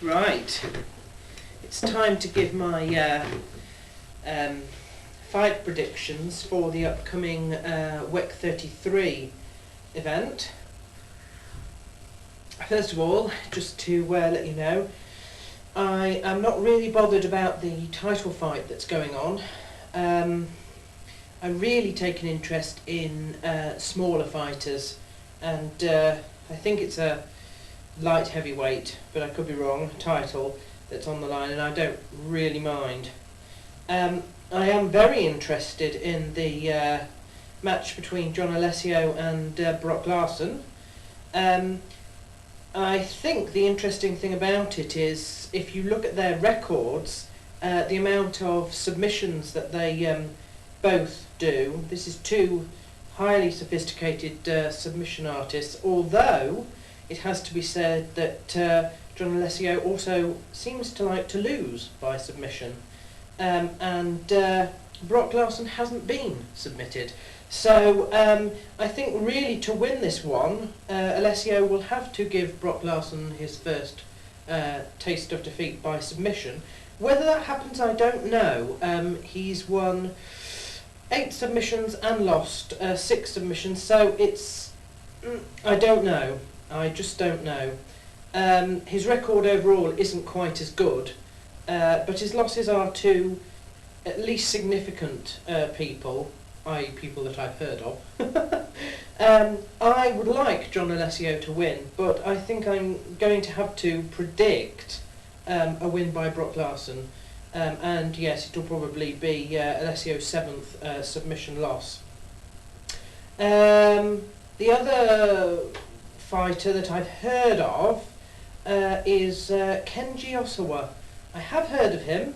Right, it's time to give my fight predictions for the upcoming WEC33 event. First of all, just to let you know, I am not really bothered about the title fight that's going on. I really take an interest in smaller fighters, and I think it's a light heavyweight, but I could be wrong, title that's on the line, and I don't really mind. I am very interested in the match between John Alessio and Brock Larson. I think the interesting thing about it is, if you look at their records, the amount of submissions that they both do. This is two highly sophisticated submission artists, although it has to be said that John Alessio also seems to like to lose by submission, and Brock Larson hasn't been submitted. So I think really to win this one, Alessio will have to give Brock Larson his first taste of defeat by submission. Whether that happens, I don't know. He's won 8 submissions and lost 6 submissions, so it's... I don't know. I just don't know. His record overall isn't quite as good, but his losses are to at least significant people, i.e. people that I've heard of. I would like John Alessio to win, but I think I'm going to have to predict a win by Brock Larson. And yes, it'll probably be Alessio's 7th submission loss. The other fighter that I've heard of is Kenji Osawa. I have heard of him.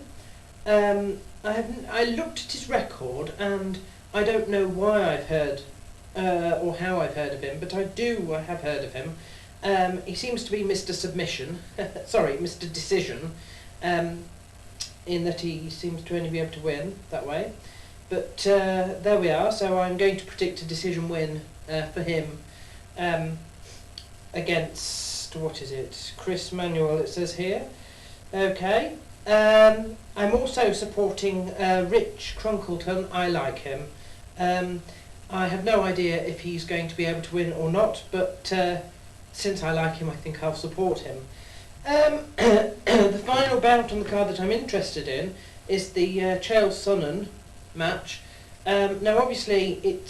I looked at his record, and I don't know why I've heard or how I've heard of him, but I have heard of him. He seems to be Mr. Submission, sorry, Mr. Decision, in that he seems to only be able to win that way. But there we are, so I'm going to predict a decision win for him against, what is it, Chris Manuel, it says here. Okay. I'm also supporting Rich Crunkleton. I like him. I have no idea if he's going to be able to win or not, but since I like him, I think I'll support him. The final bout on the card that I'm interested in is the Chael Sonnen match. Now obviously it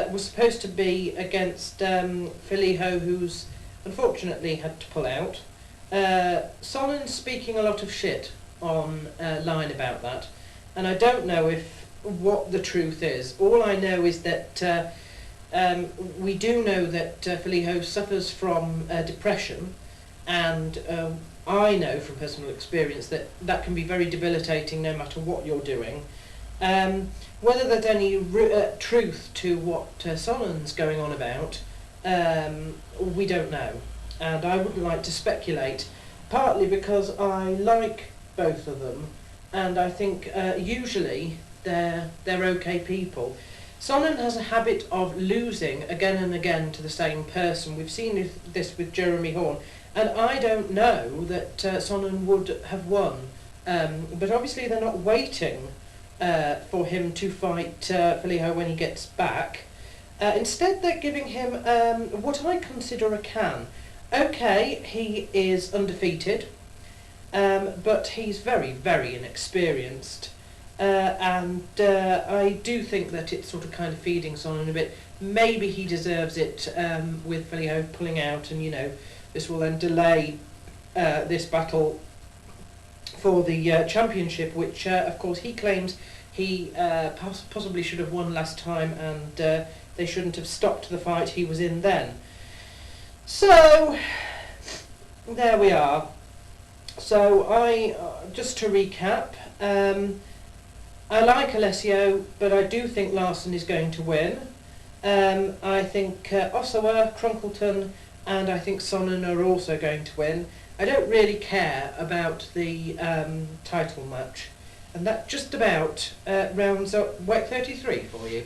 was supposed to be against Filiho, who's unfortunately had to pull out. Sonnen's speaking a lot of shit on line about that, and I don't know what the truth is. All I know is that we do know that Filiho suffers from depression, and I know from personal experience that that can be very debilitating no matter what you're doing. Whether there's any truth to what Sonnen's going on about, we don't know, and I wouldn't like to speculate, partly because I like both of them, and I think usually they're okay people. Sonnen has a habit of losing again and again to the same person. We've seen this with Jeremy Horn, and I don't know that Sonnen would have won, but obviously they're not waiting for him to fight Filiho when he gets back. Instead they're giving him what I consider a can. Okay, he is undefeated, but he's very, very inexperienced, and I do think that it's sort of kind of feeding Sonnen a bit. Maybe he deserves it with Filiho pulling out, and this will then delay this battle for the championship, which of course he claims he possibly should have won last time, and they shouldn't have stopped the fight he was in then. So there we are. So just to recap, I like Alessio, but I do think Larson is going to win. I think Osawa, Crunkleton, and I think Sonnen are also going to win. I don't really care about the title match. And that just about rounds up WEC33 for you.